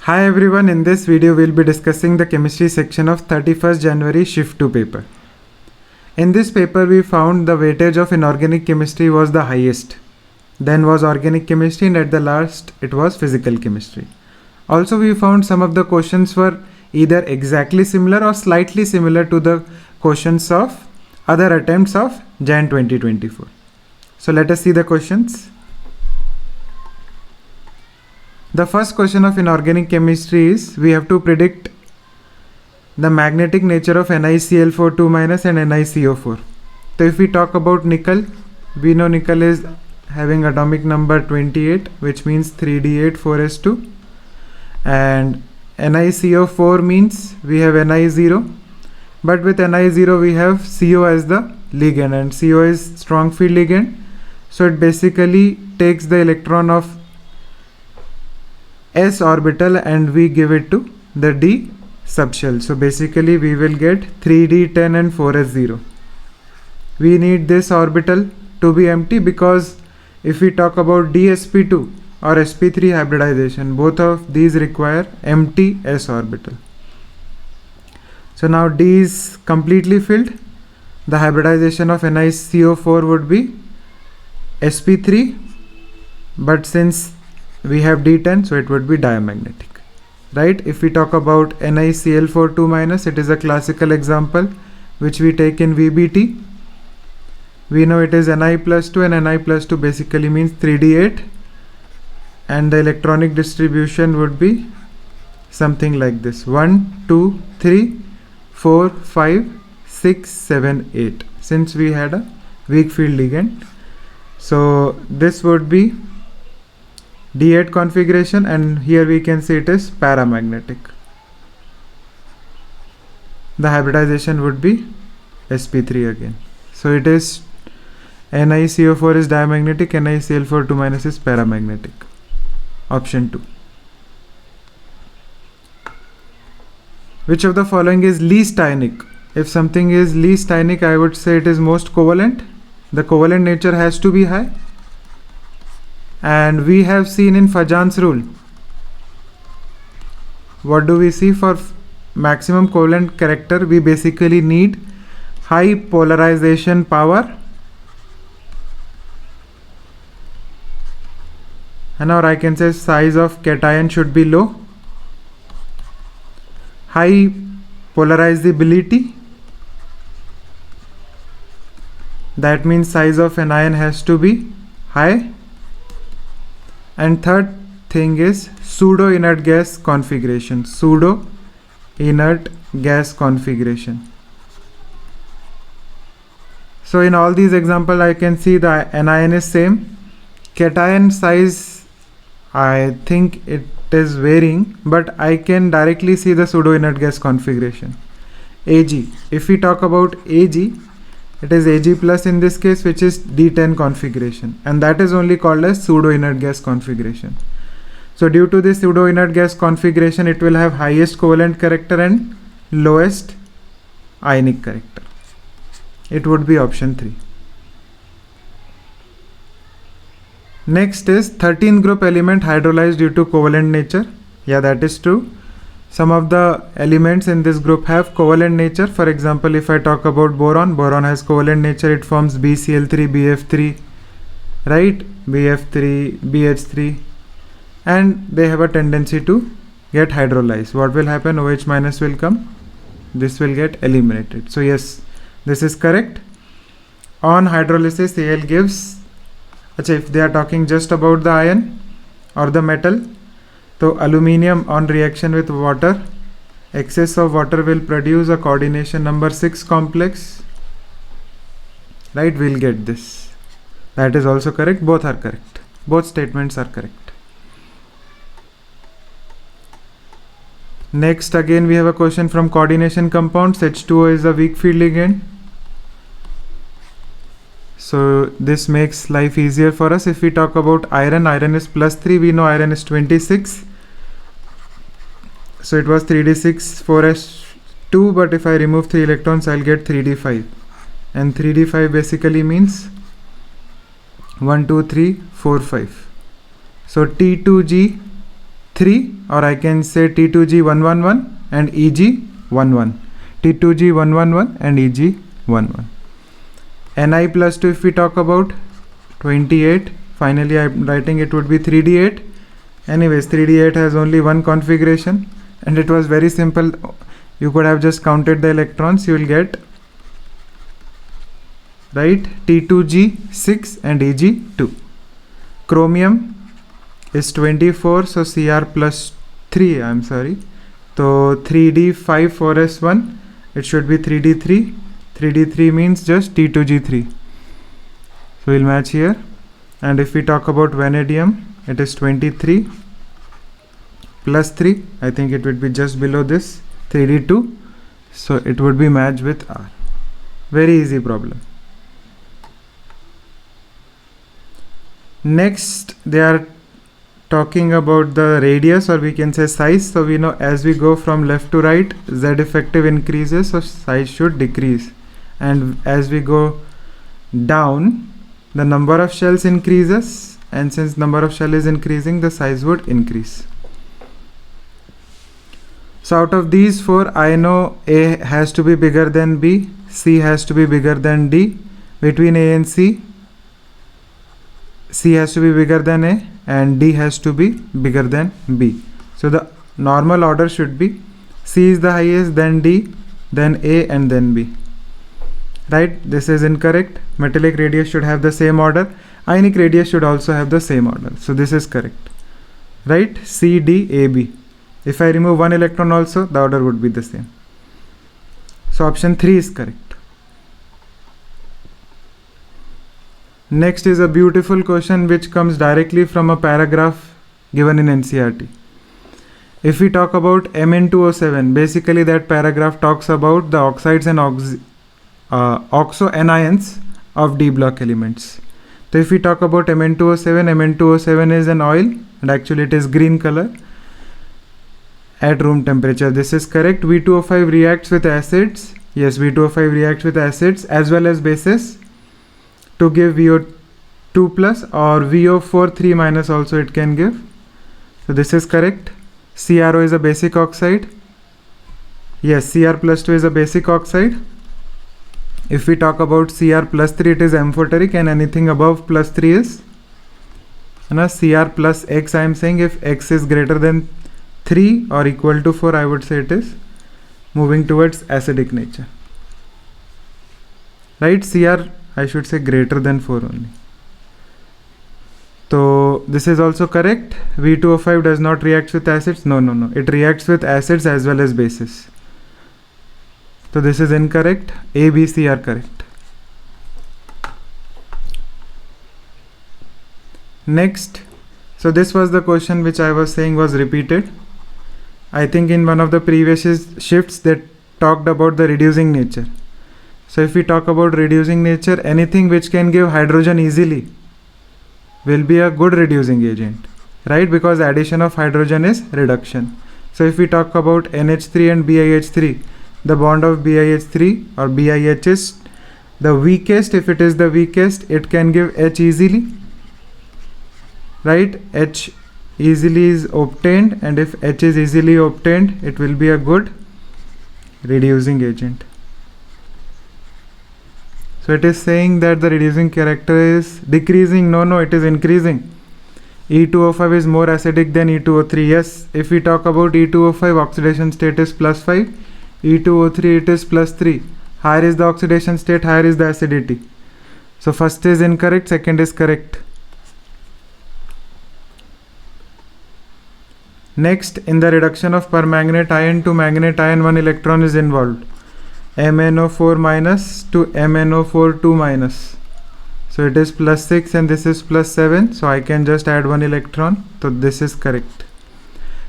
Hi everyone, in this video we'll be discussing the chemistry section of 31st January Shift 2 paper. In this paper we found the weightage of inorganic chemistry was the highest. Then was organic chemistry and at the last it was physical chemistry. Also we found some of the questions were either exactly similar or slightly similar to the questions of other attempts of Jan 2024. So let us see the questions. The first question of inorganic chemistry is we have to predict the magnetic nature of NiCl4 2- and NiCO4. So if we talk about nickel, we know nickel is having atomic number 28, which means 3d8 4s2, and NiCO4 means we have Ni0, but with Ni0 we have CO as the ligand, and CO is strong field ligand, so it basically takes the electron of s orbital and we give it to the d subshell. So basically we will get 3d10 and 4s0. We need this orbital to be empty because if we talk about dsp2 or sp3 hybridization, both of these require empty s orbital. So now d is completely filled. The hybridization of NiCO4 would be sp3, but since we have d10, so it would be diamagnetic, right? If we talk about NiCl4 2-, it is a classical example which we take in VBT. We know it is Ni+2 and Ni+2 basically means 3d8, and the electronic distribution would be something like this: 1 2 3 4 5 6 7 8, since we had a weak field ligand. So this would be D8 configuration, and here we can see it is paramagnetic. The hybridization would be sp3 again. So it is NiCO4 is diamagnetic, NiCl4 2- is paramagnetic. Option 2. Which of the following is least ionic? If something is least ionic, I would say it is most covalent. The covalent nature has to be high. And we have seen in Fajan's rule, what do we see for maximum covalent character? We basically need high polarization power, and or I can say size of cation should be low, high polarizability, that means size of an ion has to be high. And third thing is pseudo inert gas configuration. Pseudo inert gas configuration. So in all these examples I can see the anion is same. Cation size, I think it is varying, but I can directly see the pseudo inert gas configuration. Ag, if we talk about Ag, it is Ag plus in this case, which is D10 configuration, and that is only called as pseudo inert gas configuration. So due to this pseudo inert gas configuration, it will have highest covalent character and lowest ionic character. It would be option 3. Next is 13th group element hydrolyzed due to covalent nature. Yeah, that is true. Some of the elements in this group have covalent nature. For example, if I talk about boron, boron has covalent nature. It forms BCl3, BF3, right? BF3, BH3, and they have a tendency to get hydrolyzed. What will happen? OH- will come. This will get eliminated. So yes, this is correct. On hydrolysis, Al gives, if they are talking just about the ion or the metal, so aluminium on reaction with water, excess of water will produce a coordination number 6 complex, right? We'll get this. That is also correct. Both are correct. Both statements are correct. Next, again we have a question from coordination compounds. H2O is a weak field ligand. So this makes life easier for us. If we talk about iron, iron is +3. We know iron is 26. So it was 3d6 4s2, but if I remove 3 electrons, I'll get 3d5. And 3d5 basically means 1 2 3 4 5. So T2G 3, or I can say T2G111 and EG11. T2G111 and EG11. Ni plus 2, if we talk about 28, finally I'm writing it would be 3D8. Anyways, 3D8 has only one configuration and it was very simple. You could have just counted the electrons, you will get, right, T2G6 and Eg2. Chromium is 24, so Cr plus 3, I'm sorry. So 3D5 4s1, it should be 3D3. 3D3 means just T2G3. So we'll match here. And if we talk about vanadium, it is 23 plus 3. I think it would be just below this, 3D2. So it would be matched with R. Very easy problem. Next, they are talking about the radius, or we can say size. So we know as we go from left to right, Z effective increases, so size should decrease. And as we go down, the number of shells increases, and since number of shell is increasing, the size would increase. So out of these four, I know A has to be bigger than B, C has to be bigger than D. Between A and C, C has to be bigger than A and D has to be bigger than B. So the normal order should be C is the highest, then D, then A, and then B. Right? This is incorrect. Metallic radius should have the same order. Ionic radius should also have the same order. So this is correct. Right? C, D, A, B. If I remove one electron also, the order would be the same. So option 3 is correct. Next is a beautiful question which comes directly from a paragraph given in NCERT. If we talk about Mn2O7, basically that paragraph talks about the oxides and oxo anions of D block elements. So if we talk about Mn2O7, Mn2O7 is an oil and actually it is green color at room temperature. This is correct. V2O5 reacts with acids. Yes, V2O5 reacts with acids as well as bases to give VO2 plus or VO4 3 minus also it can give. So this is correct. CRO is a basic oxide. Yes, Cr plus 2 is a basic oxide. If we talk about Cr plus 3, it is amphoteric, and anything above plus 3 is Cr plus X. I am saying if X is greater than 3 or equal to 4, I would say it is moving towards acidic nature. Right? Cr, I should say greater than 4 only. So this is also correct. V2O5 does not react with acids. No. It reacts with acids as well as bases. So this is incorrect. A, B, C are correct. Next. So this was the question which I was saying was repeated. I think in one of the previous shifts they talked about the reducing nature. So if we talk about reducing nature, anything which can give hydrogen easily will be a good reducing agent, right? Because addition of hydrogen is reduction. So if we talk about NH3 and BiH3, the bond of BiH3 or BiH is the weakest. If it is the weakest, it can give H easily, right? H easily is obtained, and if H is easily obtained, it will be a good reducing agent. So it is saying that the reducing character is decreasing. No, it is increasing. E2O5 is more acidic than E2O3. Yes, if we talk about E2O5, oxidation state is +5. E2O3, it is +3. Higher is the oxidation state, higher is the acidity. So first is incorrect, second is correct. Next, in the reduction of permanganate ion to manganate ion, one electron is involved. MnO4 minus to MnO4 2 minus. So it is +6 and this is +7. So I can just add one electron. So this is correct.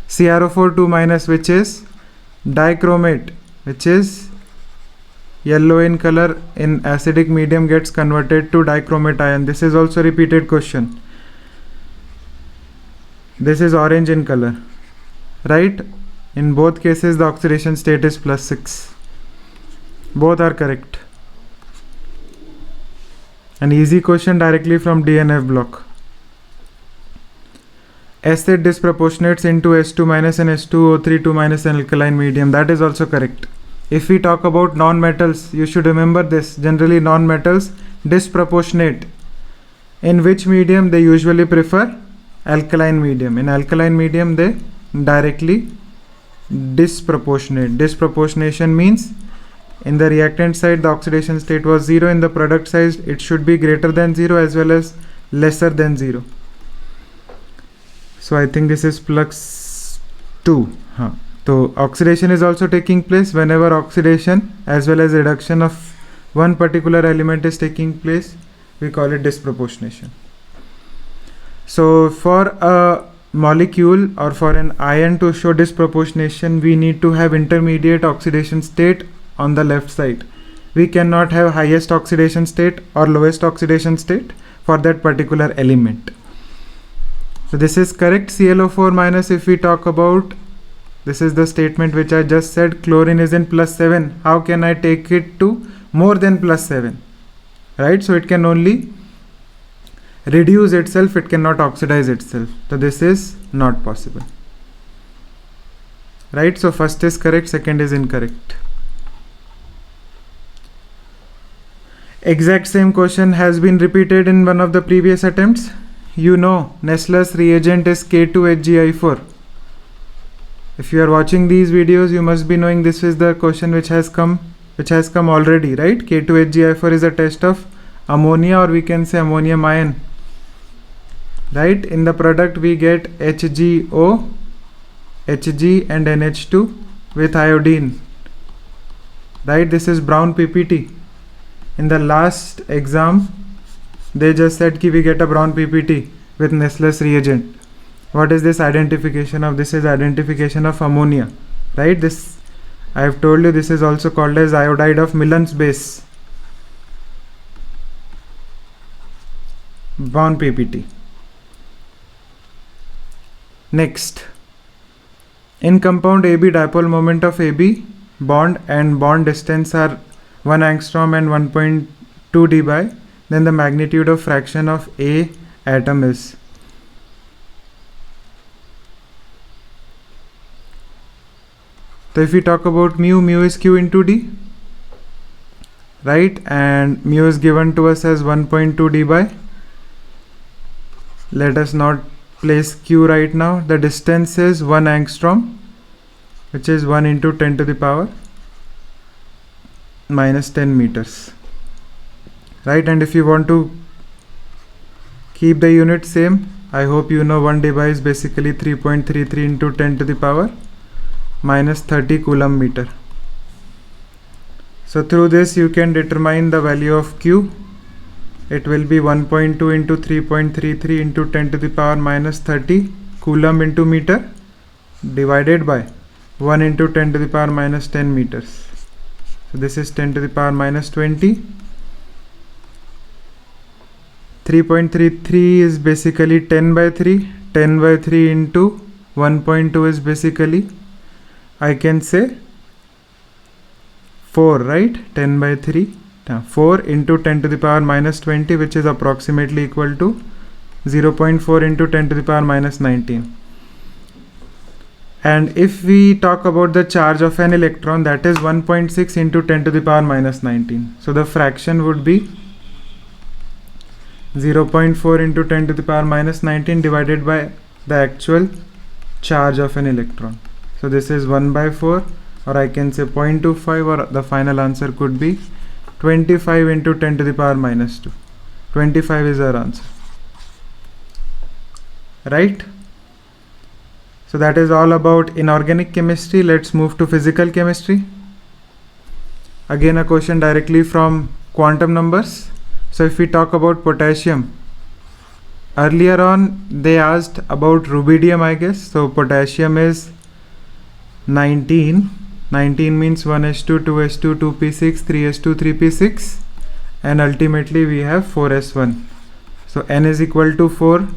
CrO4 2 minus, which is dichromate, which is yellow in color, in acidic medium gets converted to dichromate ion. This is also repeated question. This is orange in color, right? In both cases the oxidation state is +6. Both are correct. An easy question directly from DNF block. acid disproportionates into S2 minus and S2O3 2 minus an alkaline medium. That is also correct. If we talk about non-metals, you should remember this. Generally non-metals disproportionate. In which medium? They usually prefer alkaline medium. In alkaline medium they directly disproportionate. Disproportionation means in the reactant side the oxidation state was 0, in the product side it should be greater than 0 as well as lesser than 0. So I think this is plus 2. So oxidation is also taking place. Whenever oxidation as well as reduction of one particular element is taking place, we call it disproportionation. So for a molecule or for an ion to show disproportionation, we need to have intermediate oxidation state on the left side. We cannot have highest oxidation state or lowest oxidation state for that particular element. So this is correct. ClO4 minus, if we talk about, this is the statement which I just said, chlorine is in plus 7. How can I take it to more than plus 7? Right? So it can only reduce itself, it cannot oxidize itself. So this is not possible. Right? So first is correct, second is incorrect. Exact same question has been repeated in one of the previous attempts. You know Nestle's reagent is K2HgI4. If you are watching these videos, you must be knowing this is the question which has come already, right? K2HgI4 is a test of ammonia, or we can say ammonium ion. Right? In the product we get HgO, Hg and NH2 with iodine. Right? This is brown PPT. In the last exam, they just said ki we get a brown PPT with Nestle's reagent. What is this identification of? This is identification of ammonia. Right? This, I have told you, this is also called as iodide of Millen's base. Brown PPT. Next, in compound AB, dipole moment of AB bond and bond distance are 1 angstrom and 1.2 dBi, then the magnitude of fraction of A atom is. So if we talk about mu, mu is Q into D, right? And mu is given to us as 1.2 dBi. Let us not place Q right now. The distance is 1 angstrom, which is 1 into 10 to the power minus 10 meters. Right? And if you want to keep the unit same, I hope you know 1 dBi is basically 3.33 into 10 to the power minus 30 coulomb meter. So through this you can determine the value of Q. It will be 1.2 into 3.33 into 10 to the power minus 30 coulomb into meter divided by 1 into 10 to the power minus 10 meters. So this is 10 to the power minus 20. 3.33 is basically 10 by 3. 10 by 3 into 1.2 is basically, I can say 4, right? 10 by 3. 4 into 10 to the power minus 20, which is approximately equal to 0.4 into 10 to the power minus 19. And if we talk about the charge of an electron, that is 1.6 into 10 to the power minus 19. So the fraction would be 0.4 into 10 to the power minus 19 divided by the actual charge of an electron. So this is 1 by 4, or I can say 0.25, or the final answer could be 25 into 10 to the power minus 2. 25 is our answer. Right? So that is all about inorganic chemistry. Let's move to physical chemistry. Again, a question directly from quantum numbers. So if we talk about potassium, earlier on they asked about rubidium, I guess. So potassium is 19. 19 means 1s2, 2s2, 2p6, 3s2, 3p6, and ultimately we have 4s1. So n is equal to 4,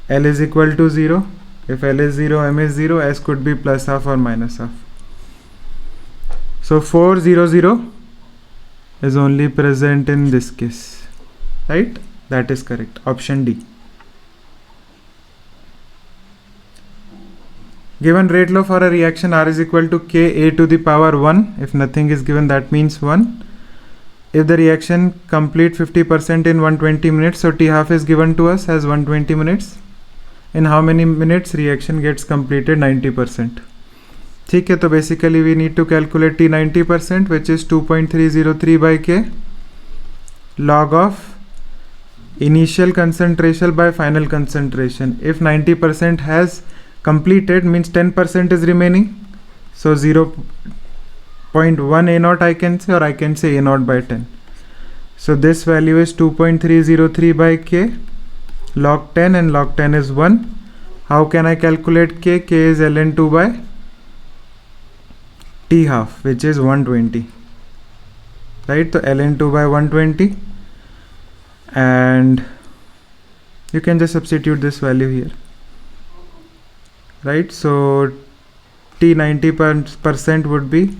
L is equal to 0. If L is 0, M is 0, S could be plus half or minus half. So 400 is only present in this case, right? That is correct. Option D. Given rate law for a reaction R is equal to Ka to the power 1. If nothing is given, that means 1. If the reaction complete 50% in 120 minutes, so T half is given to us as 120 minutes. In how many minutes reaction gets completed? 90%. ठीक है, तो basically we need to calculate T 90%, which is 2.303 by K log of initial concentration by final concentration. If 90% has completed, means 10% is remaining, so 0.1 A naught I can say, or I can say A naught by 10. So this value is 2.303 by K log 10, and log 10 is 1. How can I calculate K? K is ln2 by T half, which is 120, right? So ln2 by 120, and you can just substitute this value here, right? So T 90% would be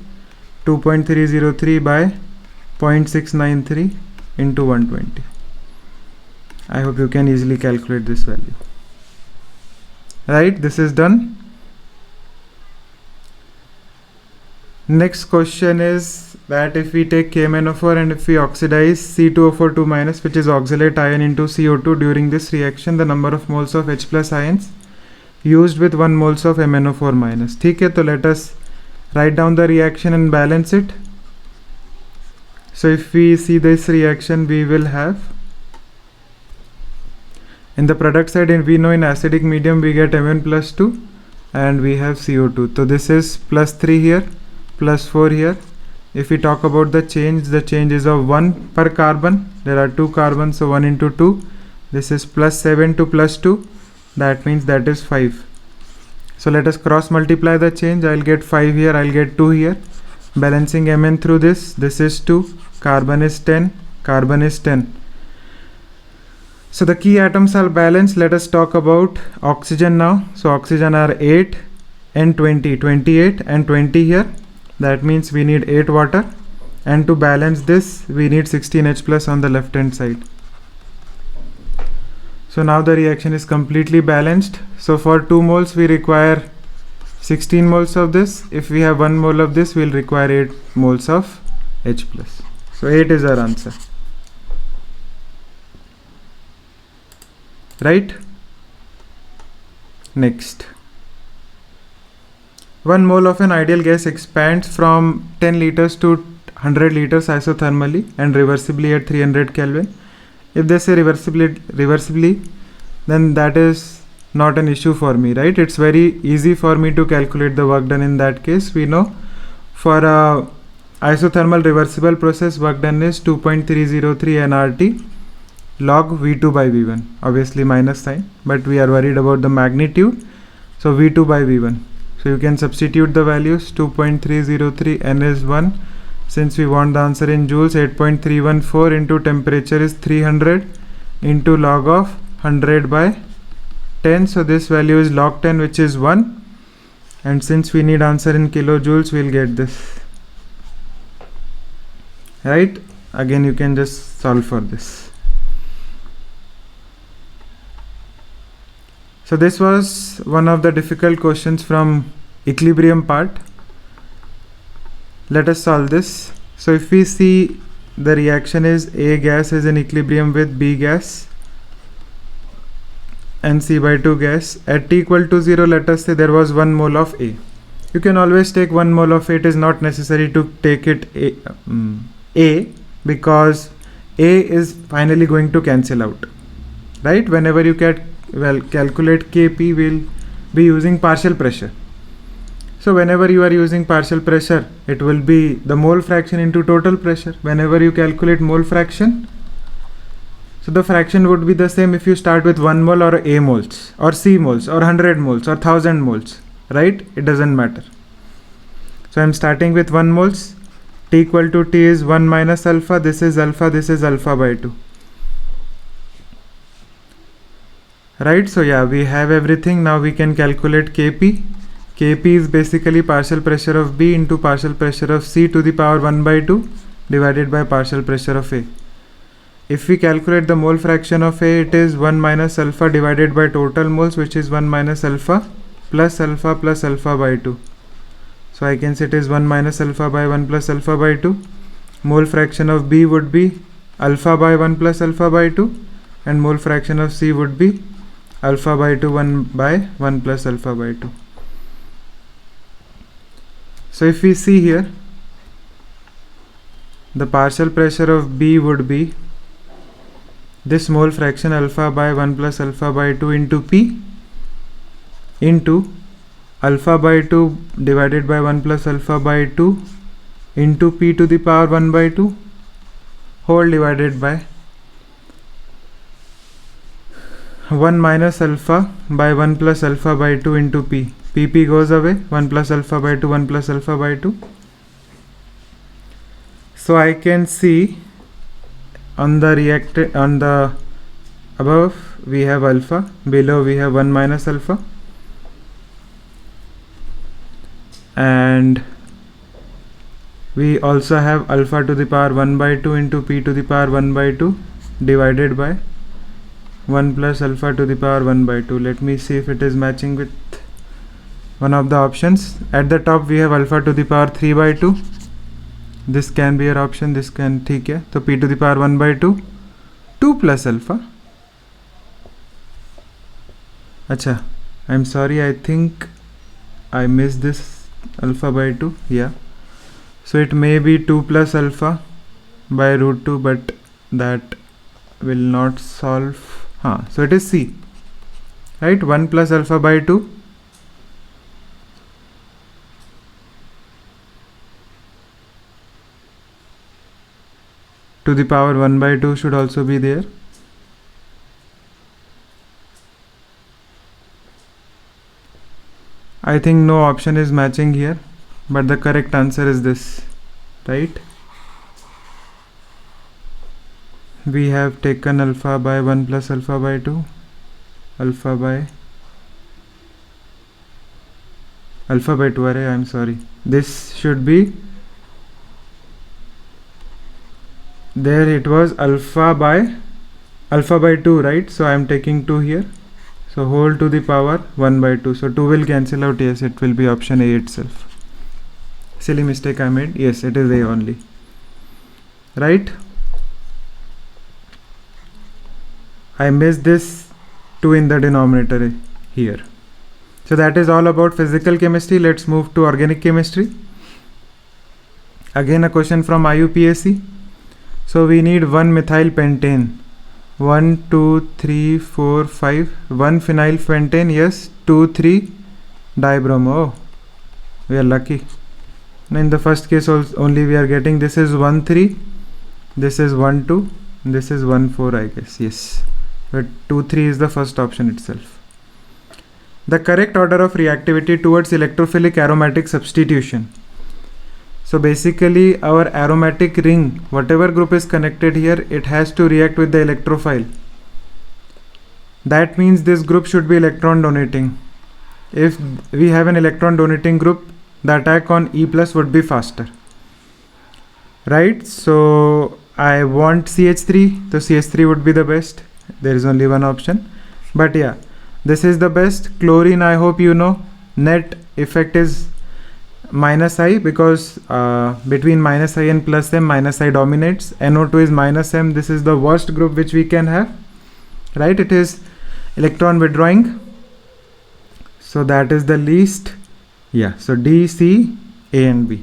2.303 by 0.693 into 120. I hope you can easily calculate this value, right? This is done. Next question is that if we take KMnO4 and if we oxidize C2O4 2-, which is oxalate ion, into CO2 during this reaction, the number of moles of H plus ions used with 1 moles of MnO4-. ठीक है, तो let us write down the reaction and balance it. So if we see this reaction, we will have, in the product side, and we know in acidic medium we get Mn plus 2 and we have CO2. So this is plus 3 here, plus 4 here. If we talk about the change is of 1 per carbon. There are 2 carbons, so 1 into 2. This is plus 7 to plus 2. That means that is 5. So let us cross multiply the change. I'll get 5 here, I'll get 2 here. Balancing Mn through this is 2. Carbon is 10. Carbon is 10. So the key atoms are balanced. Let us talk about oxygen now. So oxygen are 8 and 20. 28 and 20 here. That means we need 8 water. And to balance this, we need 16H plus on the left hand side. So now the reaction is completely balanced. So for 2 moles, we require 16 moles of this. If we have 1 mole of this, we'll require 8 moles of H plus. So 8 is our answer. Right? Next. 1 mole of an ideal gas expands from 10 liters to 100 liters isothermally and reversibly at 300 Kelvin. If they say reversibly, then that is not an issue for me, right? It's very easy for me to calculate the work done in that case. We know for a isothermal reversible process, work done is 2.303 nRT log V2 by V1. Obviously minus sign, but we are worried about the magnitude. So V2 by V1. So you can substitute the values. 2.303 N is 1. Since we want the answer in joules, 8.314 into temperature is 300 into log of 100 by 10. So this value is log 10, which is 1. And since we need answer in kilojoules, we'll get this. Right? Again, you can just solve for this. So this was one of the difficult questions from equilibrium part. Let us solve this. So if we see the reaction is A gas is in equilibrium with B gas and C by 2 gas. At T equal to 0, let us say there was 1 mole of A. You can always take 1 mole of A. It is not necessary to take it A because A is finally going to cancel out. Right? Whenever you calculate Kp, we'll be using partial pressure. So whenever you are using partial pressure, it will be the mole fraction into total pressure. Whenever you calculate mole fraction, so the fraction would be the same if you start with 1 mole or A moles or C moles or 100 moles or 1000 moles, right? It doesn't matter. So I'm starting with 1 moles. T equal to T is 1 minus alpha. This is alpha by 2. Right? So yeah, we have everything. Now we can calculate Kp. Kp is basically partial pressure of B into partial pressure of C to the power 1 by 2 divided by partial pressure of A. If we calculate the mole fraction of A, it is 1 minus alpha divided by total moles, which is 1 minus alpha plus alpha by 2. So I can say it is 1 minus alpha by 1 plus alpha by 2. Mole fraction of B would be alpha by 1 plus alpha by 2, and mole fraction of C would be alpha by 2 1 by 1 plus alpha by 2. So if we see here, the partial pressure of B would be this mole fraction alpha by 1 plus alpha by 2 into P into alpha by 2 divided by 1 plus alpha by 2 into P to the power 1 by 2 whole divided by 1 minus alpha by 1 plus alpha by 2 into P. Pp goes away, 1 plus alpha by 2, 1 plus alpha by 2. So I can see on the above we have alpha, below we have 1 minus alpha, and we also have alpha to the power 1 by 2 into P to the power 1 by 2 divided by 1 plus alpha to the power 1 by 2. Let me see if it is matching with one of the options. At the top we have alpha to the power 3 by 2. This can be your option, this can, ठीक है. So P to the power 1 by 2, 2 plus alpha. Acha, I'm sorry, I think I missed this alpha by 2. Yeah. So it may be 2 plus alpha by root 2, but that will not solve. So it is C, right? 1 plus alpha by 2 to the power 1 by 2 should also be there. I think no option is matching here, but the correct answer is this, right? We have taken alpha by 1 plus alpha by 2, alpha by 2, I'm sorry. This should be, there it was alpha by 2, right? So I am taking 2 here. So whole to the power 1 by 2. So 2 will cancel out. Yes, it will be option A itself. Silly mistake I made. Yes, it is A only, right? I missed this 2 in the denominator here. So that is all about physical chemistry. Let's move to organic chemistry. Again a question from IUPAC. So we need 1 methyl pentane, 1 2 3 4 5, 1 phenyl pentane, yes, 2 3 dibromo. Oh, we are lucky. In the first case only we are getting, this is 1 3, this is 1 2, this is 1 4, I guess. Yes, but 2 3 is the first option itself. The correct order of reactivity towards electrophilic aromatic substitution. So basically our aromatic ring, whatever group is connected here, it has to react with the electrophile. That means this group should be electron donating. If we have an electron donating group, the attack on E plus would be faster, right? So I want CH3, so CH3 would be the best. There is only one option, but yeah, this is the best. Chlorine, I hope you know, net effect is minus I, because between minus I and plus M, minus I dominates. NO2 is minus M. This is the worst group which we can have, right? It is electron withdrawing, so that is the least. Yeah, so D, C, A and B.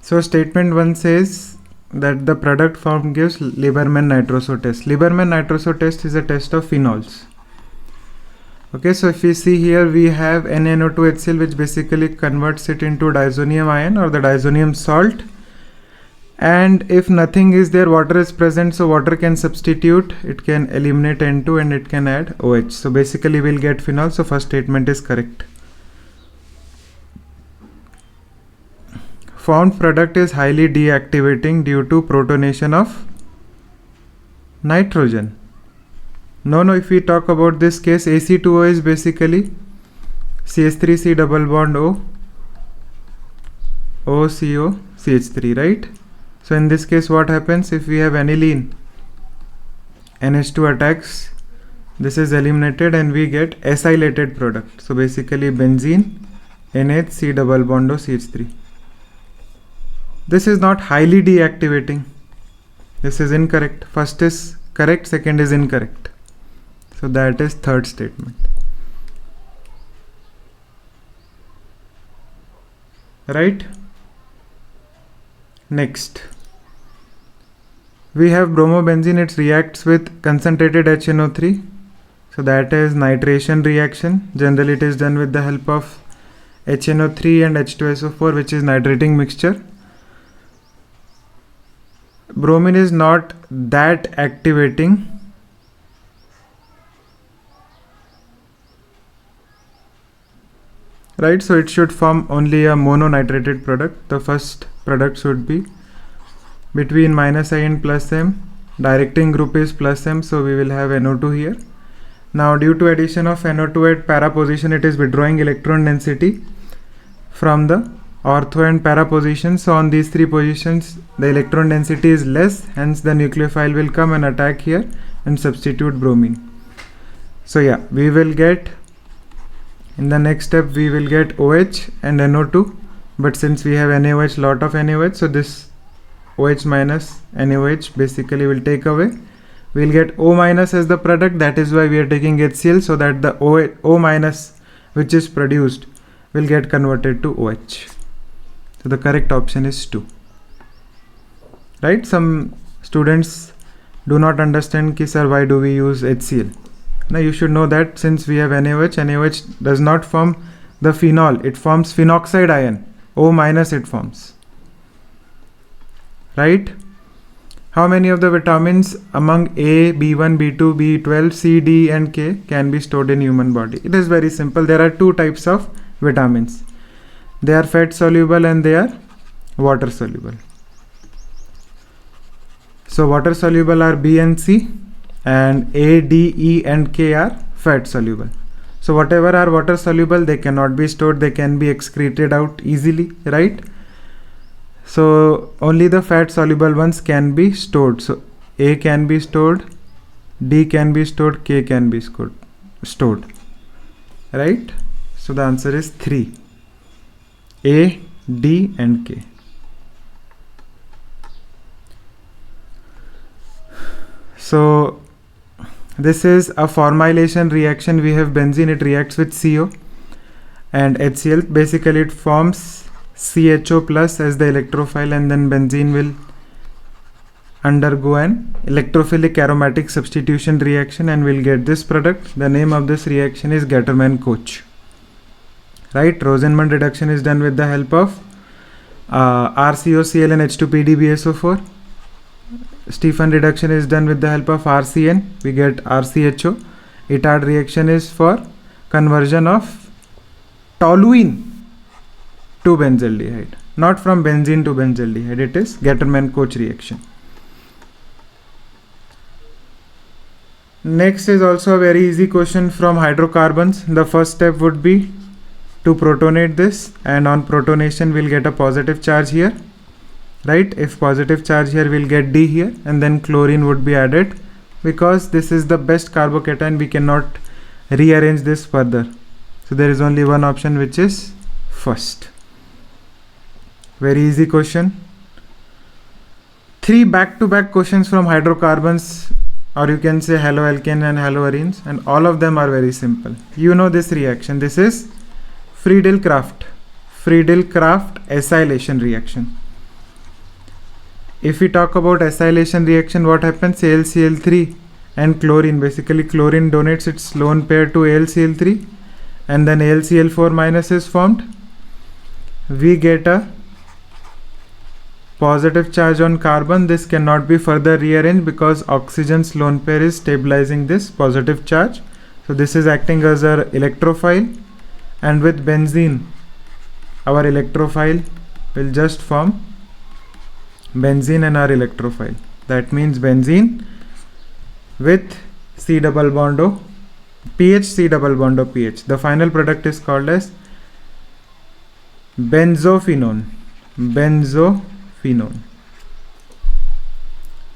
So statement 1 says that the product formed gives Lieberman-Nitroso test. Lieberman-Nitroso test is a test of phenols. Okay, so if we see here, we have NaNO2HCl, which basically converts it into diazonium ion or the diazonium salt. And if nothing is there, water is present, so water can substitute, it can eliminate N2 and it can add OH. So basically we'll get phenol, so first statement is correct. Formed product is highly deactivating due to protonation of nitrogen. No, if we talk about this case, AC2O is basically CH3C double bond O, OCO, CH3, right? So in this case, what happens if we have aniline? NH2 attacks This is eliminated and we get acylated product. So basically benzene, NH, double bond O, CH3. This is not highly deactivating. This is incorrect. First is correct, second is incorrect. So that is third statement. Right? Next. We have bromobenzene, it reacts with concentrated HNO3. So that is nitration reaction. Generally it is done with the help of HNO3 and H2SO4, which is nitrating mixture. Bromine is not that activating. Right, so it should form only a mononitrated product. The first product should be between -I and +M. Directing group is +M, so we will have NO2 here. Now due to addition of NO2 at para position, it is withdrawing electron density from the ortho and para position. So on these three positions the electron density is less, hence the nucleophile will come and attack here and substitute bromine. So yeah, we will get, in the next step we will get OH and NO2, but since we have NaOH, lot of NaOH, so this OH minus NaOH basically will take away. We'll get O minus as the product, that is why we are taking HCl, so that the O minus which is produced will get converted to OH. So the correct option is 2. Right? Some students do not understand ki sir, why do we use HCl? Now you should know that since we have NaOH, NaOH does not form the phenol, it forms phenoxide ion. O minus it forms. Right? How many of the vitamins among A, B1, B2, B12, C, D and K can be stored in human body? It is very simple. There are two types of vitamins. They are fat soluble and they are water soluble. So water soluble are B and C, and A, D, E and K are fat soluble. So whatever are water soluble, they cannot be stored, they can be excreted out easily, right? So only the fat soluble ones can be stored. So A can be stored, D can be stored, K can be stored, right? So the answer is 3. A, D and K. So this is a formylation reaction. We have benzene, it reacts with CO and HCl. Basically it forms CHO plus as the electrophile, and then benzene will undergo an electrophilic aromatic substitution reaction and we'll get this product. The name of this reaction is Gattermann-Koch. Right? Rosenmund reduction is done with the help of RCOCl and H2PDBSO4. Stephan reduction is done with the help of RCN. We get RCHO. Itard reaction is for conversion of toluene to benzaldehyde. Not from benzene to benzaldehyde. It is Gattermann-Koch reaction. Next is also a very easy question from hydrocarbons. The first step would be to protonate this, and on protonation we'll get a positive charge here. Right? If positive charge here, we'll get D here, and then chlorine would be added. Because this is the best carbocation, we cannot rearrange this further. So there is only one option, which is first. Very easy question. 3 back-to-back questions from hydrocarbons, or you can say haloalkane and haloarenes, and all of them are very simple. You know this reaction. This is Friedel-Crafts acylation reaction. If we talk about acylation reaction, what happens? AlCl3 and chlorine. Basically chlorine donates its lone pair to AlCl3 and then AlCl4 minus is formed. We get a positive charge on carbon. This cannot be further rearranged because oxygen's lone pair is stabilizing this positive charge. So this is acting as our electrophile, and with benzene our electrophile will just form benzene and our electrophile. That means benzene with C double bond O pH, C double bond O pH. The final product is called as benzophenone.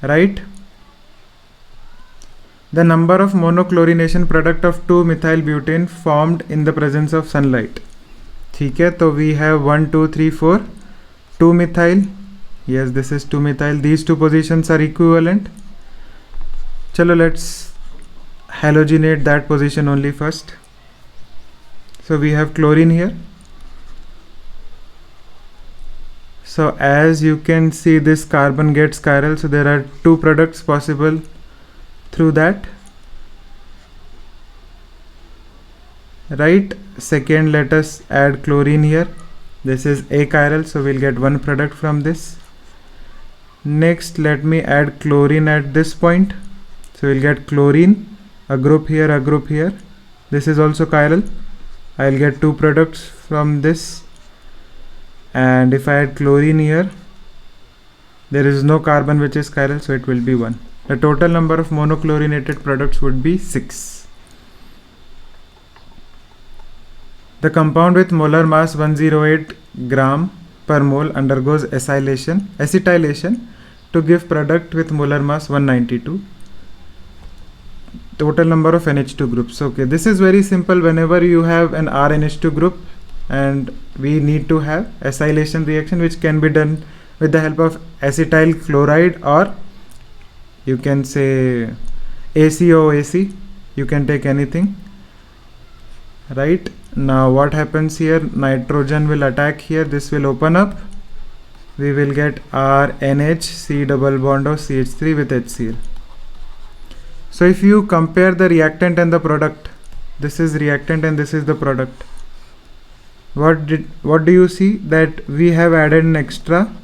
Right? The number of monochlorination product of 2-methyl-butane formed in the presence of sunlight. ठीक है, तो we have 1 2 3 4 2-methyl. Yes, this is 2-methyl. These two positions are equivalent. Chalo, let's halogenate that position only first. So we have chlorine here. So as you can see, this carbon gets chiral, so there are two products possible through that, right? Second, let us add chlorine here. This is achiral, so we'll get one product from this. Next, let me add chlorine at this point, so we'll get chlorine, a group here, a group here. This is also chiral. I'll get two products from this. And if I add chlorine here, there is no carbon which is chiral, so it will be 1. The total number of monochlorinated products would be 6. The compound with molar mass 108 gram per mole undergoes acetylation to give product with molar mass 192. Total number of NH2 groups. Okay, this is very simple. Whenever you have an RNH2 group and we need to have acylation reaction, which can be done with the help of acetyl chloride, or you can say ACOAC, you can take anything, right? Now what happens here, nitrogen will attack here, this will open up, we will get RNH, C double bond of CH3 with HCl. So if you compare the reactant and the product, this is reactant and this is the product, what do you see? That we have added an extra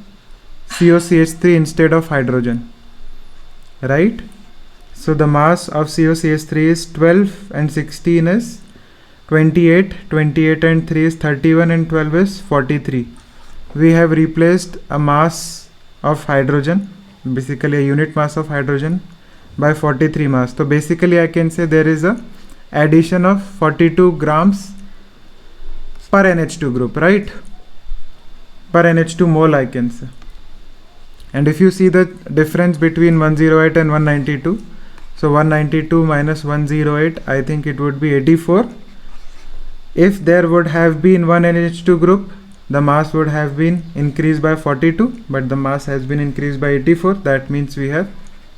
COCH3 instead of hydrogen, right? So the mass of COCH3 is 12 and 16 is 28, 28 and 3 is 31 and 12 is 43. We have replaced a mass of hydrogen, basically a unit mass of hydrogen, by 43 mass. So basically I can say there is a addition of 42 grams per NH2 group, right? Per NH2 mole I can say. And if you see the difference between 108 and 192, so 192 minus 108, I think it would be 84. If there would have been one NH2 group, the mass would have been increased by 42, but the mass has been increased by 84. That means we have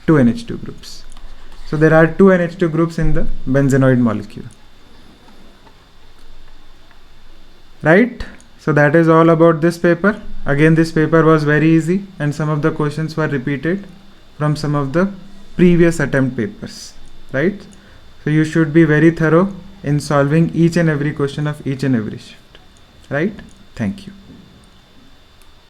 two NH2 groups. So there are two NH2 groups in the benzenoid molecule, right? So that is all about this paper. Again, this paper was very easy and some of the questions were repeated from some of the previous attempt papers, right? So you should be very thorough in solving each and every question of each and every shift, right? Thank you.